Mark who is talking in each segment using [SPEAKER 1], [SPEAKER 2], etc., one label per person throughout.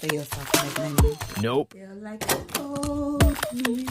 [SPEAKER 1] for yourself, Megan.
[SPEAKER 2] Nope.
[SPEAKER 1] Feel like old me.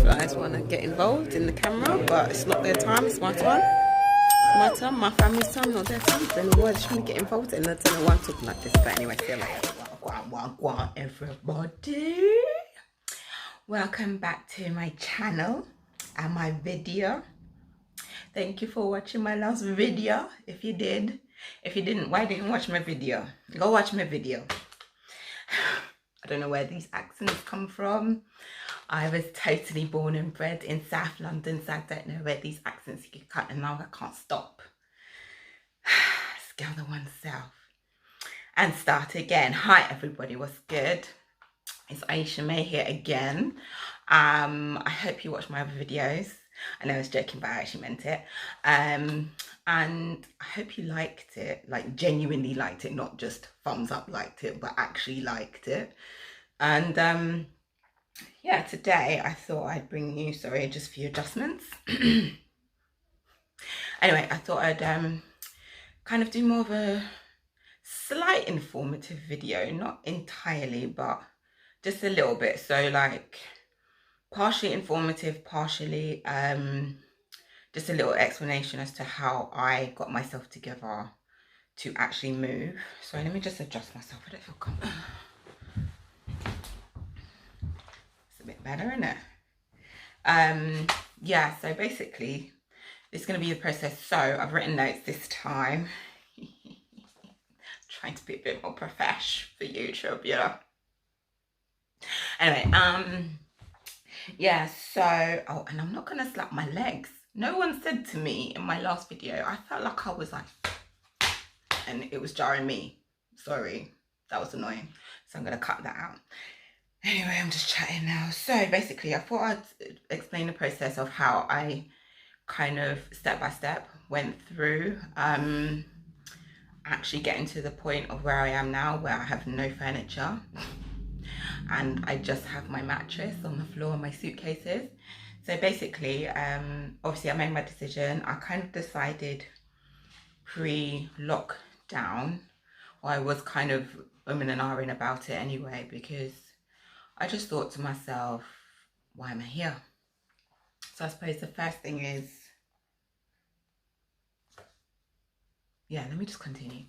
[SPEAKER 1] Guys want to get involved in the camera, but it's not their time, it's my time. It's my time, my family's time, not their time. Then why are they trying to get involved in? I don't know why I'm talking like this, but anyway, feel like everybody. Welcome back to my channel and my video. Thank you for watching my last video. If you did, if you didn't, why didn't you watch my video? Go watch my video. I don't know where these accents come from. I was totally born and bred in South London, so I don't know where these accents get cut, and now I can't stop. Scale oneself and start again. Hi everybody, what's good? It's Aisha May here again. I hope you watch my other videos. I know I was joking, but I actually meant it. And I hope you liked it, like genuinely liked it, not just thumbs up liked it, but actually liked it. And yeah, today I thought I'd bring you, sorry, just a few adjustments. Anyway, I thought I'd kind of do more of a slight informative video, not entirely, but just a little bit. So like partially informative, partially just a little explanation as to how I got myself together to actually move. So let me just adjust myself. I don't feel comfortable. Bit better, isn't it? Yeah, so basically this is going to be the process. So I've written notes this time. Trying to be a bit more profesh for YouTube, yeah. Anyway, yeah, so oh, and I'm not gonna slap my legs. No one said to me in my last video, I felt like I was like, and it was jarring me. Sorry, that was annoying, so I'm gonna cut that out. Anyway, I'm just chatting now. So basically, I thought I'd explain the process of how I kind of step by step went through actually getting to the point of where I am now, where I have no furniture and I just have my mattress on the floor and my suitcases. So basically, obviously I made my decision. I kind of decided pre-lockdown, or I was kind of umming and ahhing about it anyway, because I just thought to myself, why am I here? So I suppose the first thing is, yeah, let me just continue.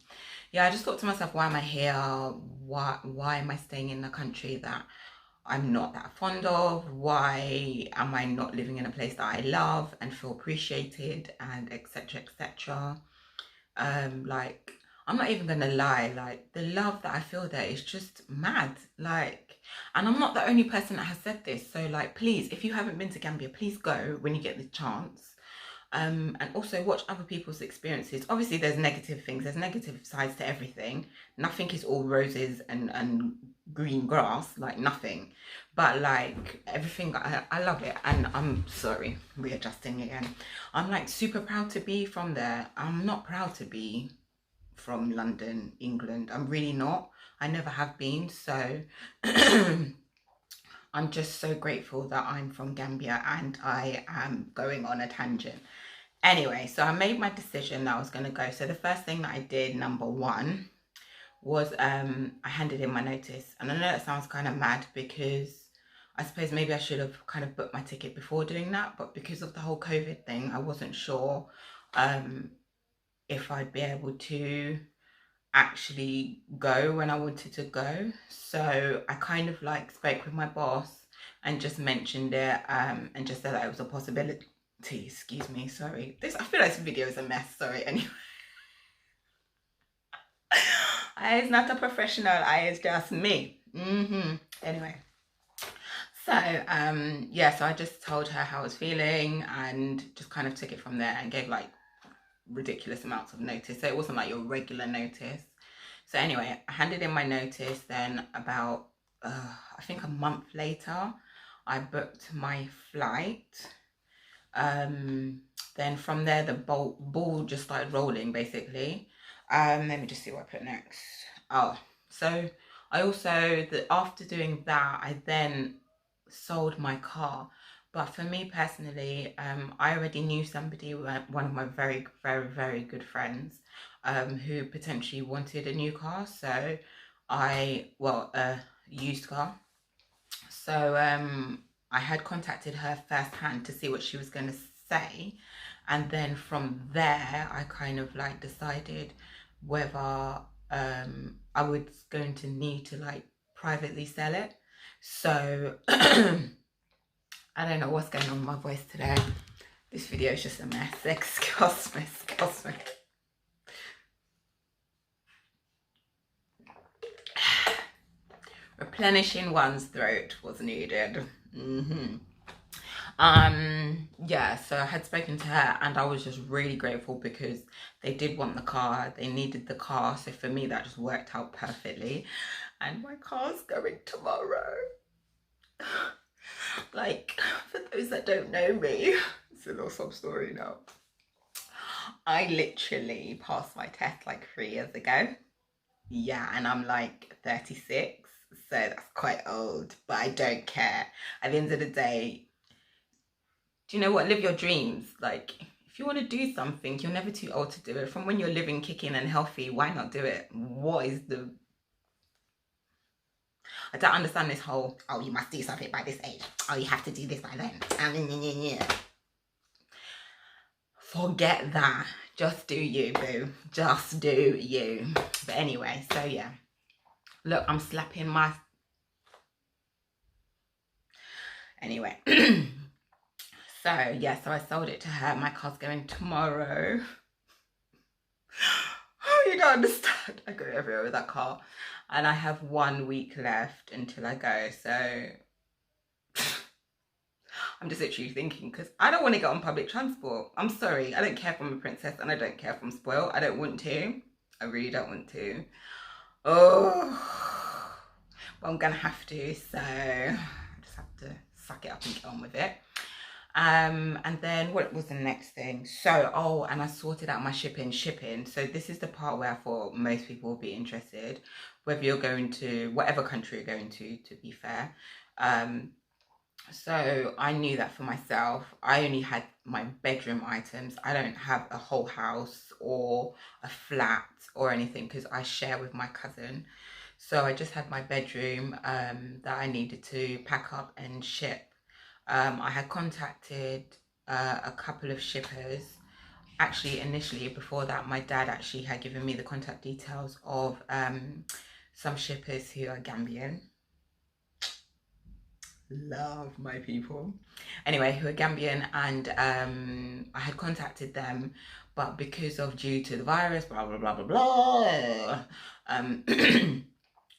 [SPEAKER 1] Yeah, I just thought to myself, why am I here? Why am I staying in a country that I'm not that fond of? Why am I not living in a place that I love and feel appreciated, and etc, etc. Like, I'm not even gonna lie, like the love that I feel there is just mad. Like, and I'm not the only person that has said this, so like, please, if you haven't been to Gambia, please go when you get the chance. And also watch other people's experiences. Obviously there's negative things, there's negative sides to everything. Nothing is all roses and green grass, like nothing. But like everything, I love it. And I'm sorry, readjusting again. I'm like super proud to be from there. I'm not proud to be from London, England. I'm really not. I never have been. So I'm just so grateful that I'm from Gambia, and I am going on a tangent. Anyway, so I made my decision that I was going to go. So the first thing that I did, number one, was I handed in my notice. And I know that sounds kind of mad, because I suppose maybe I should have kind of booked my ticket before doing that. But because of the whole COVID thing, I wasn't sure if I'd be able to actually go when I wanted to go. So I kind of like spoke with my boss and just mentioned it and just said that it was a possibility. Excuse me, sorry. I feel like this video is a mess, sorry. Anyway. It's not a professional, it's just me. Anyway. So yeah, so I just told her how I was feeling and just kind of took it from there and gave like ridiculous amounts of notice. So it wasn't like your regular notice. So anyway, I handed in my notice. Then about I think a month later, I booked my flight Then from there, the ball just started rolling, basically. Let me just see what I put next. Oh, so I also, after doing that, I then sold my car. But for me personally, I already knew somebody, one of my very, very, very good friends, who potentially wanted a new car. So well, a used car. So I had contacted her firsthand to see what she was going to say. And then from there, I kind of like decided whether I was going to need to like privately sell it. So I don't know what's going on with my voice today. This video is just a mess. Excuse me, excuse me. Replenishing one's throat was needed. Yeah, so I had spoken to her and I was just really grateful because they did want the car, they needed the car, so for me that just worked out perfectly. And my car's going tomorrow. Like, for those that don't know me, it's a little sob story now. I literally passed my test like 3 years ago. Yeah, and I'm like 36, so that's quite old, but I don't care. At the end of the day, do you know what? Live your dreams. Like, if you want to do something, you're never too old to do it. From when you're living, kicking, and healthy, why not do it? What is the... I don't understand this whole, oh, you must do something by this age. Oh, you have to do this by then. Forget that. Just do you, boo. Just do you. But anyway, so yeah. Look, I'm slapping my... Anyway. So, yeah, so I sold it to her. My car's going tomorrow. Oh, you don't understand. I go everywhere with that car. And I have 1 week left until I go. So, I'm just literally thinking, because I don't want to get on public transport. I'm sorry. I don't care if I'm a princess and I don't care if I'm spoiled. I don't want to. I really don't want to. Oh, but I'm going to have to. So, I just have to suck it up and get on with it. And then what was the next thing? So, oh, and I sorted out my shipping. So this is the part where I thought most people would be interested, whether you're going to whatever country you're going to be fair. So I knew that for myself. I only had my bedroom items. I don't have a whole house or a flat or anything because I share with my cousin. So I just had my bedroom that I needed to pack up and ship. I had contacted a couple of shippers. Actually, initially, before that, my dad actually had given me the contact details of some shippers who are Gambian. Love my people. Anyway, who are Gambian, and I had contacted them, but because of due to the virus, blah, blah, blah, blah, blah,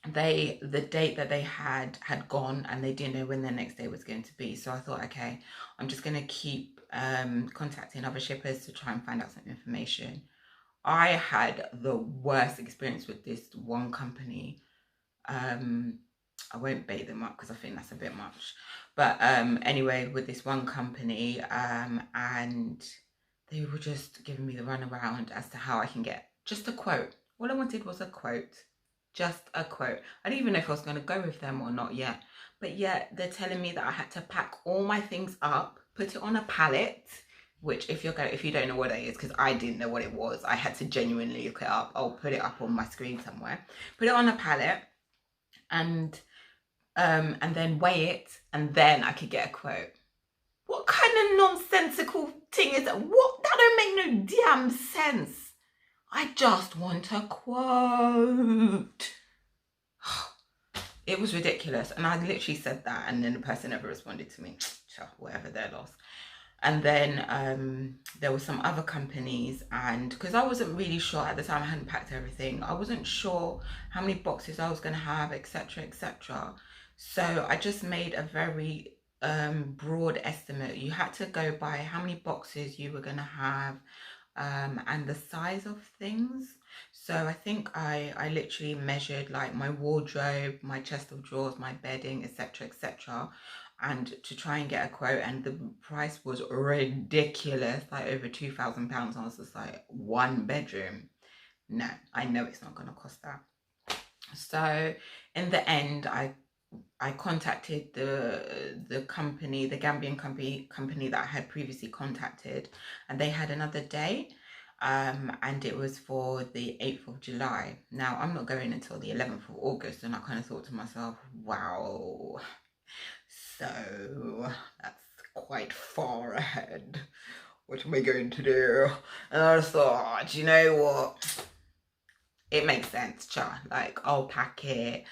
[SPEAKER 1] the date that they had gone and they didn't know when their next day was going to be. So I thought, okay, I'm just going to keep contacting other shippers to try and find out some information. I had the worst experience with this one company. I won't bait them up because I think that's a bit much. But anyway, with this one company, and they were just giving me the runaround as to how I can get just a quote. All I wanted was a quote. Just a quote. I didn't even know if I was going to go with them or not yet. But yet they're telling me that I had to pack all my things up, put it on a pallet, which if you don't know what it is, because I didn't know what it was, I had to genuinely look it up. I'll put it up on my screen somewhere. Put it on a pallet and then weigh it, and then I could get a quote. What kind of nonsensical thing is that? What? That don't make no damn sense. I just want a quote. It was ridiculous. And I literally said that, and then the person never responded to me. Whatever, their loss. And then there were some other companies, and because I wasn't really sure at the time, I hadn't packed everything. I wasn't sure how many boxes I was going to have, etc., etc. So I just made a very broad estimate. You had to go by how many boxes you were going to have, and the size of things. So I think I literally measured like my wardrobe, my chest of drawers, my bedding, etc., etc. and to try and get a quote, and the price was ridiculous, like over £2,000. I was just like, 1 bedroom? No, I know it's not going to cost that. So in the end, I contacted the company, the Gambian company that I had previously contacted, and they had another date, and it was for the 8th of July. Now I'm not going until the 11th of August, and I kind of thought to myself, wow, so that's quite far ahead. What am I going to do? And I just thought, do you know what? It makes sense, cha. Like, I'll pack it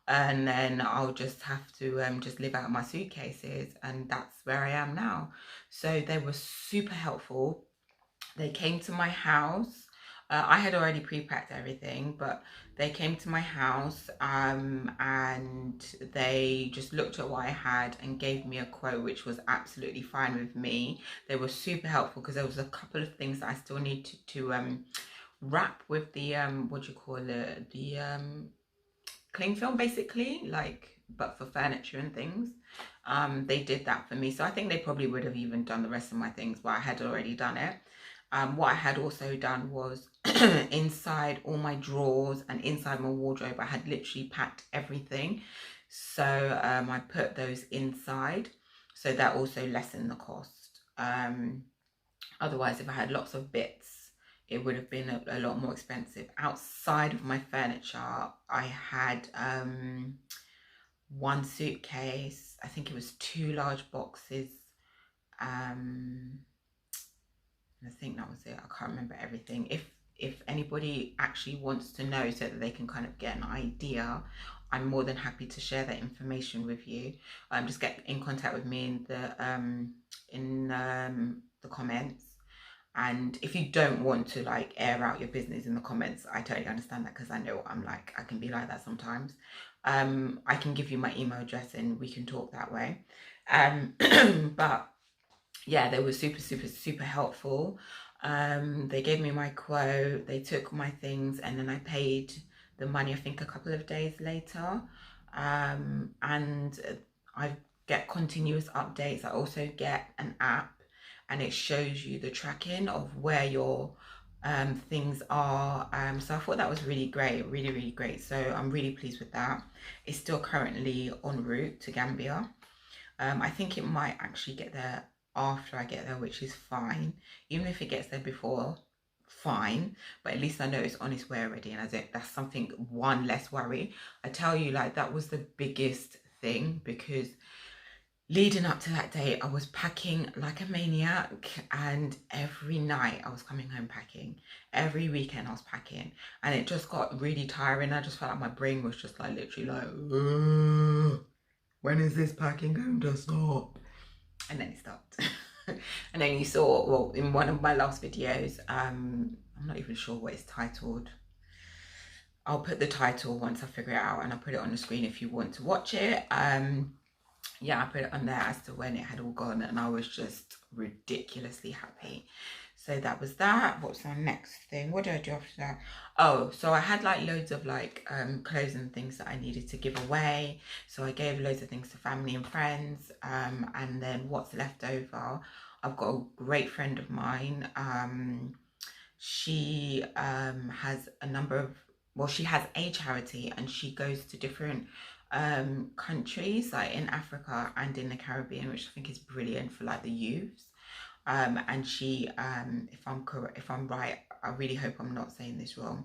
[SPEAKER 1] and then I'll just have to just live out my suitcases, and that's where I am now. So they were super helpful. They came to my house. I had already pre-packed everything, but they came to my house, and they just looked at what I had and gave me a quote, which was absolutely fine with me. They were super helpful because there was a couple of things that I still need to wrap with the what do you call it, the cling film, basically, like, but for furniture and things. They did that for me, so I think they probably would have even done the rest of my things, but I had already done it. What I had also done was inside all my drawers and inside my wardrobe, I had literally packed everything, so I put those inside, so that also lessened the cost. Otherwise, if I had lots of bits, it would have been a lot more expensive. Outside of my furniture, I had one suitcase. I think it was 2 large boxes. I think that was it. I can't remember everything. If anybody actually wants to know so that they can kind of get an idea, I'm more than happy to share that information with you. Just get in contact with me in the comments. And if you don't want to like air out your business in the comments, I totally understand that, because I know I'm like, I can be like that sometimes. I can give you my email address and we can talk that way. But yeah, they were super helpful. They gave me my quote, they took my things, and then I paid the money, I think a couple of days later. And I get continuous updates. I also get an app, and it shows you the tracking of where your things are. So I thought that was really great, really great. So I'm really pleased with that. It's still currently en route to Gambia. I think it might actually get there after I get there, which is fine. Even if it gets there before, fine, but at least I know it's on its way already, and that's something, one less worry. I tell you, like, that was the biggest thing, because leading up to that day, I was packing like a maniac, and every night I was coming home packing. Every weekend I was packing, and it just got really tiring. I just felt like my brain was just like literally like, ugh, when is this packing going to stop? And then it stopped. And then you saw, well, in one of my last videos, I'm not even sure what it's titled. I'll put the title once I figure it out, and I'll put it on the screen if you want to watch it. Yeah, I put it on there as to when it had all gone, and I was just ridiculously happy. So that was that. What's our next thing? What did I do after that? Oh, so I had like loads of like clothes and things that I needed to give away. So I gave loads of things to family and friends. And then what's left over, I've got a great friend of mine. She has a number of, well, she has a charity, and she goes to different countries, like in Africa and in the Caribbean, which I think is brilliant for like the youths. And she, if I'm right, I really hope I'm not saying this wrong.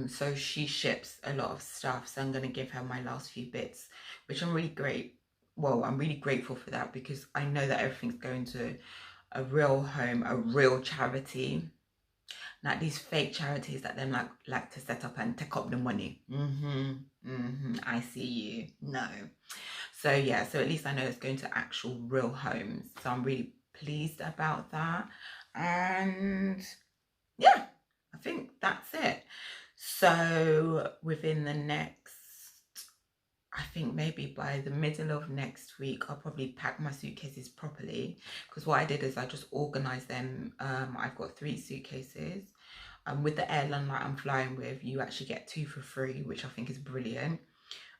[SPEAKER 1] So she ships a lot of stuff, so I'm going to give her my last few bits, which I'm really grateful for that, because I know that everything's going to a real home, a real charity, not these fake charities that them like to set up and take up the money. I see you. No. So yeah, so at least I know it's going to actual real homes, so I'm really pleased about that. And yeah, I think that's it. So within the next, I think maybe by the middle of next week, I'll probably pack my suitcases properly, because what I did is I just organized them. I've got 3 suitcases. With the airline that I'm flying with, you actually get 2 for free, which I think is brilliant.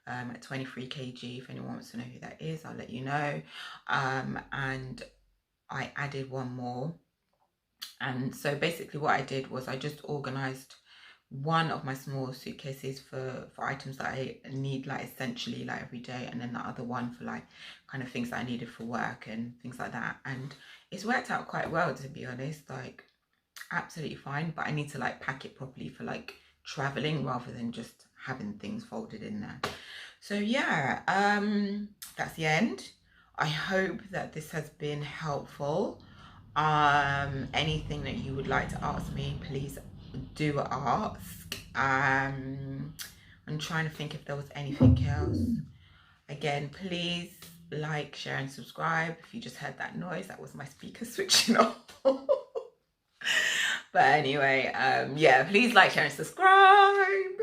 [SPEAKER 1] at 23 kg. If anyone wants to know who that is, I'll let you know. And I added one more. And so basically what I did was I just organized one of my small suitcases for items that I need, like essentially like every day, and then the other one for like kind of things that I needed for work and things like that. And it's worked out quite well, to be honest, like absolutely fine. But I need to like pack it properly for like traveling rather than just having things folded in there. So yeah, that's the end. I hope that this has been helpful. Anything that you would like to ask me, please do ask. I'm trying to think if there was anything else. Again, please like, share and subscribe. If you just heard that noise, that was my speaker switching off. But anyway, yeah, please like, share and subscribe.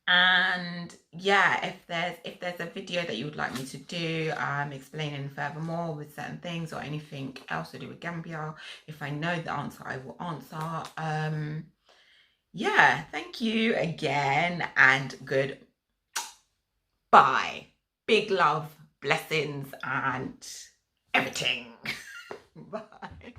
[SPEAKER 1] And yeah, if there's a video that you would like me to do, explaining furthermore with certain things or anything else to do with Gambia, if I know the answer, I will answer. Yeah, thank you again, and goodbye. Big love, blessings, and everything. Bye.